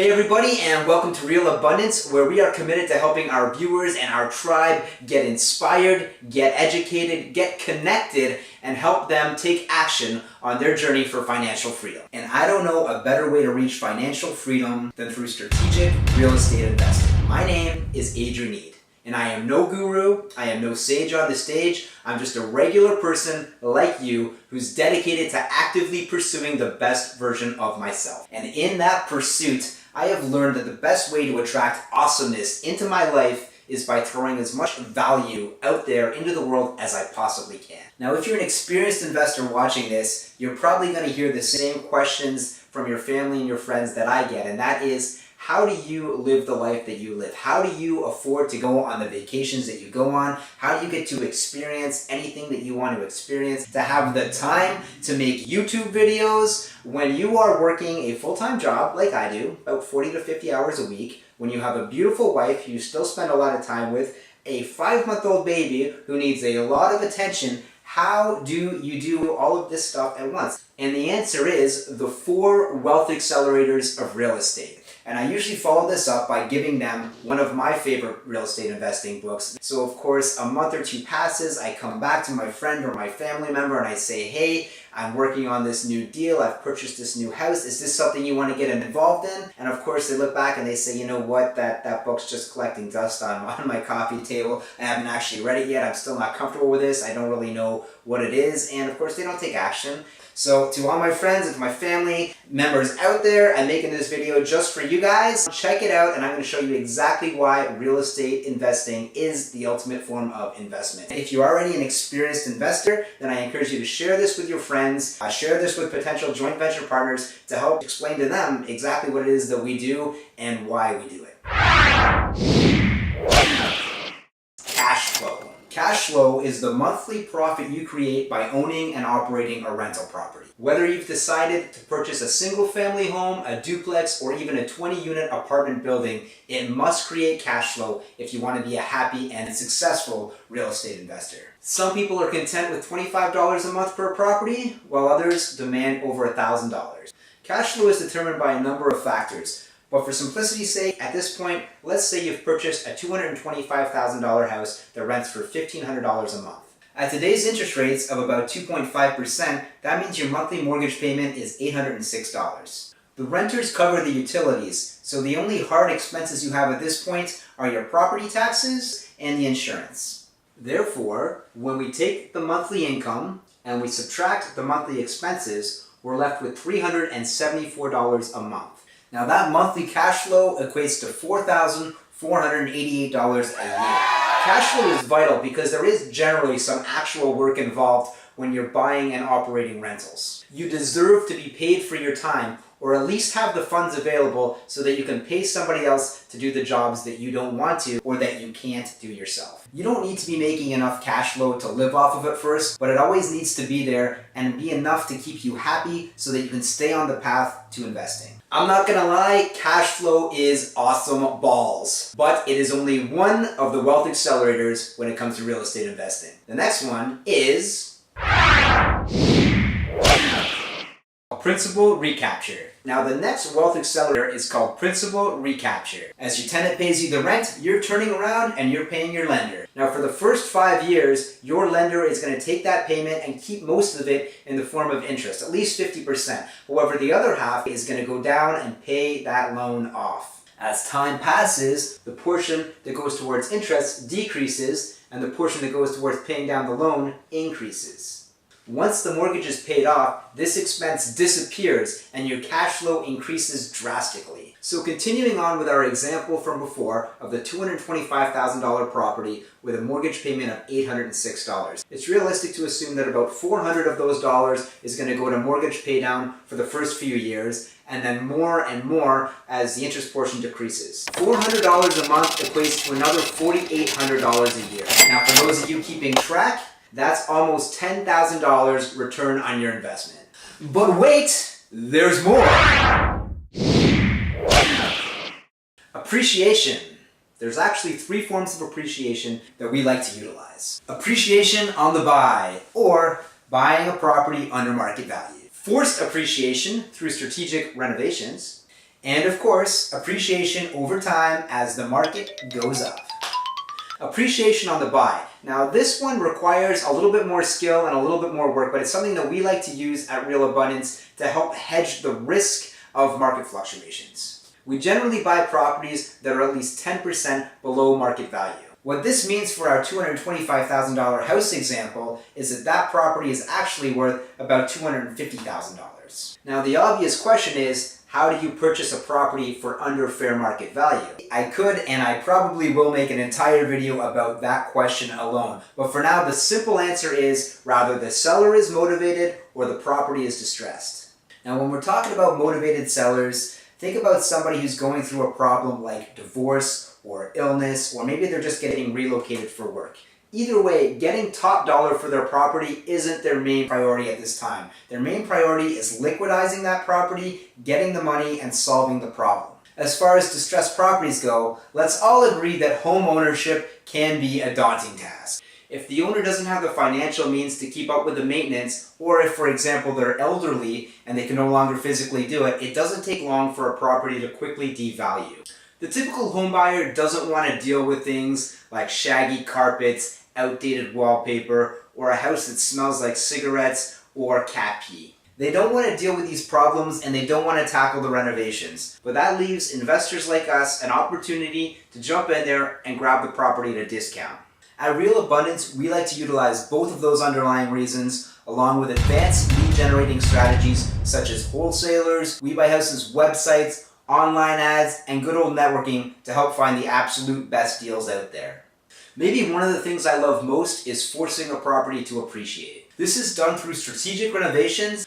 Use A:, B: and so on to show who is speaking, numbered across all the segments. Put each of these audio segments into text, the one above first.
A: Hey everybody, and welcome to RealAbundance, where we are committed to helping our viewers and our tribe get inspired, get educated, get connected, and help them take action on their journey for financial freedom. And I don't know a better way to reach financial freedom than through strategic real estate investing. My name is Adrian Need, and I am no guru, I am no sage on the stage. I'm just a regular person like you who's dedicated to actively pursuing the best version of myself. And in that pursuit, I have learned that the best way to attract awesomeness into my life is by throwing as much value out there into the world as I possibly can. Now, if you're an experienced investor watching this, you're probably going to hear the same questions from your family and your friends that I get, and that is, how do you live the life that you live? How do you afford to go on the vacations that you go on? How do you get to experience anything that you want to experience? To have the time to make YouTube videos when you are working a full-time job like I do, about 40 to 50 hours a week, when you have a beautiful wife you still spend a lot of time with, a 5-month-old baby who needs a lot of attention. How do you do all of this stuff at once? And the answer is the 4 wealth accelerators of real estate. And I usually follow this up by giving them one of my favorite real estate investing books. So of course, a month or two passes, I come back to my friend or my family member and I say, hey, I'm working on this new deal, I've purchased this new house, is this something you want to get involved in? And of course they look back and they say, you know what, that book's just collecting dust on my coffee table. I haven't actually read it yet, I'm still not comfortable with this, I don't really know what it is, and of course they don't take action. So to all my friends and to my family members out there, I'm making this video just for you guys. Check it out, and I'm going to show you exactly why real estate investing is the ultimate form of investment. If you're already an experienced investor, then I encourage you to share this with your friends, share this with potential joint venture partners to help explain to them exactly what it is that we do and why we do it. Cash flow. Cash flow is the monthly profit you create by owning and operating a rental property. Whether you've decided to purchase a single family home, a duplex, or even a 20-unit apartment building, it must create cash flow if you want to be a happy and successful real estate investor. Some people are content with $25 a month per property, while others demand over $1,000. Cash flow is determined by a number of factors. But for simplicity's sake, at this point, let's say you've purchased a $225,000 house that rents for $1,500 a month. At today's interest rates of about 2.5%, that means your monthly mortgage payment is $806. The renters cover the utilities, so the only hard expenses you have at this point are your property taxes and the insurance. Therefore, when we take the monthly income and we subtract the monthly expenses, we're left with $374 a month. Now that monthly cash flow equates to $4,488 a year. Cash flow is vital because there is generally some actual work involved when you're buying and operating rentals. You deserve to be paid for your time, or at least have the funds available so that you can pay somebody else to do the jobs that you don't want to or that you can't do yourself. You don't need to be making enough cash flow to live off of it first, but it always needs to be there and be enough to keep you happy so that you can stay on the path to investing. I'm not gonna lie, cash flow is awesome balls, but it is only one of the wealth accelerators when it comes to real estate investing. The next one is principal recapture. Now the next wealth accelerator is called principal recapture. As your tenant pays you the rent, you're turning around and you're paying your lender. Now for the first 5 years, your lender is going to take that payment and keep most of it in the form of interest, at least 50%. However, the other half is going to go down and pay that loan off. As time passes, the portion that goes towards interest decreases and the portion that goes towards paying down the loan increases. Once the mortgage is paid off, this expense disappears and your cash flow increases drastically. So continuing on with our example from before of the $225,000 property with a mortgage payment of $806. It's realistic to assume that about $400 of those dollars is going to go to mortgage pay down for the first few years, and then more and more as the interest portion decreases. $400 a month equates to another $4,800 a year. Now for those of you keeping track, that's almost $10,000 return on your investment. But wait, there's more. Appreciation. There's actually 3 forms of appreciation that we like to utilize. Appreciation on the buy, or buying a property under market value. Forced appreciation through strategic renovations, And of course, appreciation over time as the market goes up. Appreciation on the buy. Now this one requires a little bit more skill and a little bit more work, but it's something that we like to use at RealAbundance to help hedge the risk of market fluctuations. We generally buy properties that are at least 10% below market value. What this means for our $225,000 house example is that that property is actually worth about $250,000. Now the obvious question is, how do you purchase a property for under fair market value? I could, and I probably will, make an entire video about that question alone. But for now, the simple answer is rather the seller is motivated or the property is distressed. Now when we're talking about motivated sellers, think about somebody who's going through a problem like divorce or illness, or maybe they're just getting relocated for work. Either way, getting top dollar for their property isn't their main priority at this time. Their main priority is liquidizing that property, getting the money, and solving the problem. As far as distressed properties go, let's all agree that home ownership can be a daunting task. If the owner doesn't have the financial means to keep up with the maintenance, or if, for example, they're elderly and they can no longer physically do it, it doesn't take long for a property to quickly devalue. The typical home buyer doesn't want to deal with things like shaggy carpets, outdated wallpaper, or a house that smells like cigarettes or cat pee. They don't want to deal with these problems and they don't want to tackle the renovations. But that leaves investors like us an opportunity to jump in there and grab the property at a discount. At RealAbundance, we like to utilize both of those underlying reasons along with advanced lead generating strategies such as wholesalers, We Buy Houses websites, online ads, and good old networking to help find the absolute best deals out there. Maybe one of the things I love most is forcing a property to appreciate. This is done through strategic renovations,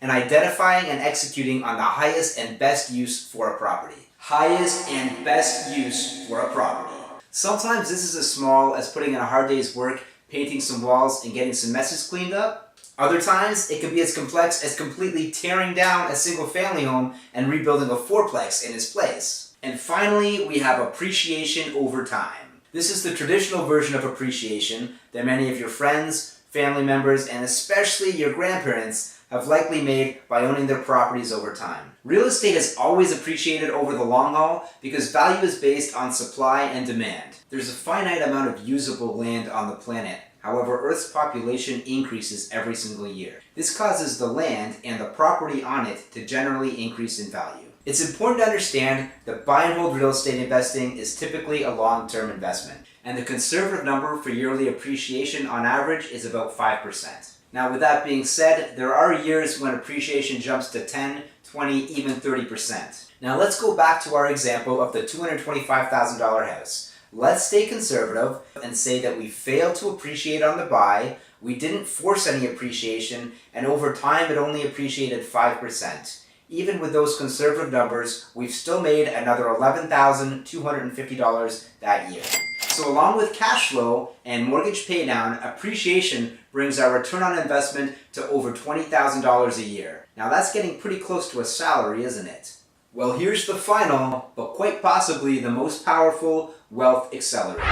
A: and identifying and executing on the highest and best use for a property. Highest and best use for a property. Sometimes this is as small as putting in a hard day's work, painting some walls, and getting some messes cleaned up. Other times, it can be as complex as completely tearing down a single family home and rebuilding a fourplex in its place. And finally, we have appreciation over time. This is the traditional version of appreciation that many of your friends, family members, and especially your grandparents have likely made by owning their properties over time. Real estate has always appreciated over the long haul because value is based on supply and demand. There's a finite amount of usable land on the planet. However, Earth's population increases every single year. This causes the land and the property on it to generally increase in value. It's important to understand that buy and hold real estate investing is typically a long-term investment, and the conservative number for yearly appreciation on average is about 5%. Now with that being said, there are years when appreciation jumps to 10, 20, even 30%. Now let's go back to our example of the $225,000 house. Let's stay conservative and say that we failed to appreciate on the buy, we didn't force any appreciation, and over time it only appreciated 5%. Even with those conservative numbers, we've still made another $11,250 that year. So along with cash flow and mortgage paydown, appreciation brings our return on investment to over $20,000 a year. Now that's getting pretty close to a salary, isn't it? Well, here's the final, but quite possibly the most powerful wealth accelerator.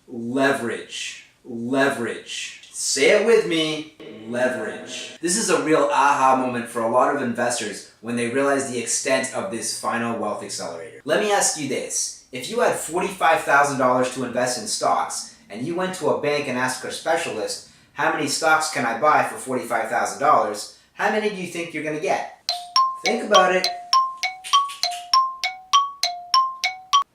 A: Leverage. Leverage. Say it with me, leverage. This is a real aha moment for a lot of investors when they realize the extent of this final wealth accelerator. Let me ask you this. If you had $45,000 to invest in stocks and you went to a bank and asked a specialist, how many stocks can I buy for $45,000? How many do you think you're going to get? Think about it.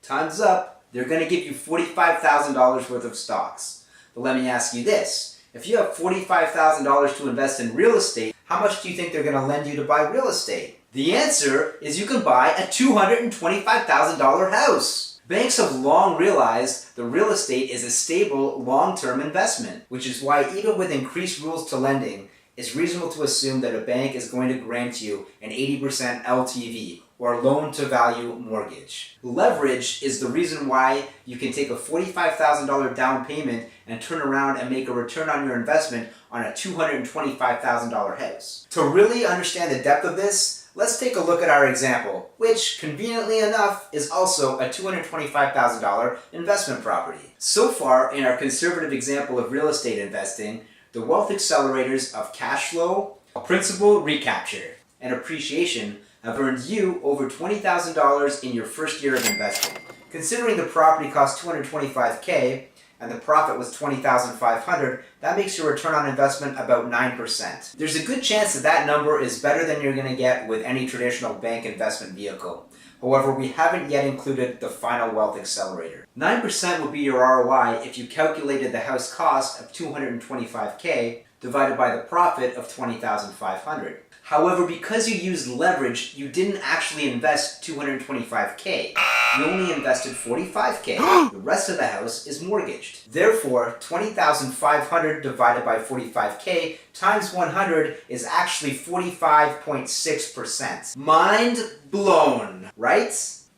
A: Time's up. They're going to give you $45,000 worth of stocks. But let me ask you this. If you have $45,000 to invest in real estate, how much do you think they're going to lend you to buy real estate? The answer is you can buy a $225,000 house. Banks have long realized the real estate is a stable, long-term investment, which is why even with increased rules to lending, it's reasonable to assume that a bank is going to grant you an 80% LTV, or loan-to-value mortgage. Leverage is the reason why you can take a $45,000 down payment and turn around and make a return on your investment on a $225,000 house. To really understand the depth of this, let's take a look at our example, which, conveniently enough, is also a $225,000 investment property. So far, in our conservative example of real estate investing, the wealth accelerators of cash flow, Principal recapture and appreciation have earned you over $20,000 in your first year of investing. Considering the property cost $225K and the profit was $20,500, that makes your return on investment about 9%. There's a good chance that that number is better than you're going to get with any traditional bank investment vehicle. However, we haven't yet included the final wealth accelerator. 9% would be your ROI if you calculated the house cost of $225K divided by the profit of $20,500. However, because you used leverage, you didn't actually invest $225K. You only invested $45K. The rest of the house is mortgaged. Therefore, $20,500 divided by $45K times 100 is actually 45.6%. Mind blown, right?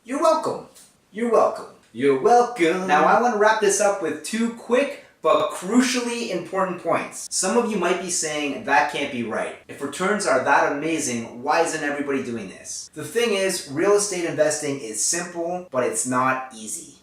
A: You're welcome. You're welcome. You're welcome. Now I want to wrap this up with two quick but crucially important points. Some of you might be saying that can't be right. If returns are that amazing, why isn't everybody doing this? The thing is, real estate investing is simple, but it's not easy.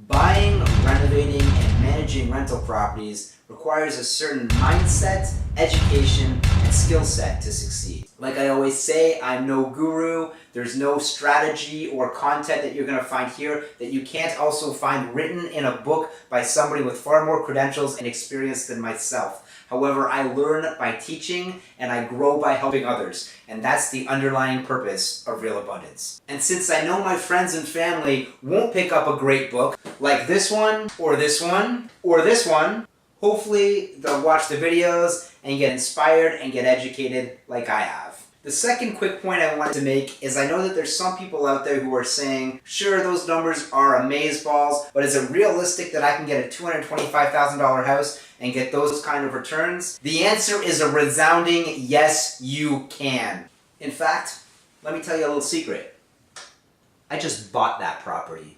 A: Buying, renovating, and managing rental properties requires a certain mindset, education, and skill set to succeed. Like I always say, I'm no guru. There's no strategy or content that you're going to find here that you can't also find written in a book by somebody with far more credentials and experience than myself. However, I learn by teaching and I grow by helping others. And that's the underlying purpose of RealAbundance. And since I know my friends and family won't pick up a great book like this one, or this one, or this one, hopefully they'll watch the videos and get inspired and get educated like I have. The second quick point I wanted to make is I know that there's some people out there who are saying, sure, those numbers are amazeballs, but is it realistic that I can get a $225,000 house and get those kind of returns? The answer is a resounding yes, you can. In fact, let me tell you a little secret. I just bought that property.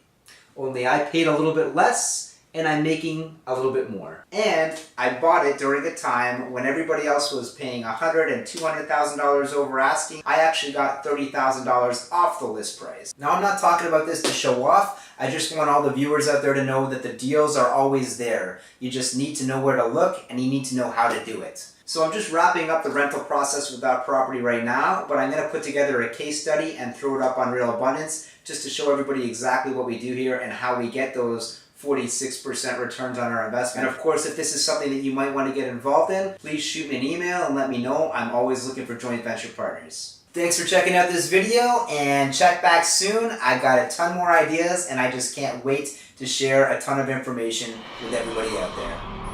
A: Only I paid a little bit less and I'm making a little bit more. And I bought it during a time when everybody else was paying $100,000 and $200,000 over asking. I actually got $30,000 off the list price. Now I'm not talking about this to show off. I just want all the viewers out there to know that the deals are always there. You just need to know where to look and you need to know how to do it. So I'm just wrapping up the rental process with that property right now, but I'm gonna put together a case study and throw it up on RealAbundance just to show everybody exactly what we do here and how we get those 46% returns on our investment. And of course, if this is something that you might want to get involved in, please shoot me an email and let me know. I'm always looking for joint venture partners. Thanks for checking out this video and check back soon. I got a ton more ideas and I just can't wait to share a ton of information with everybody out there.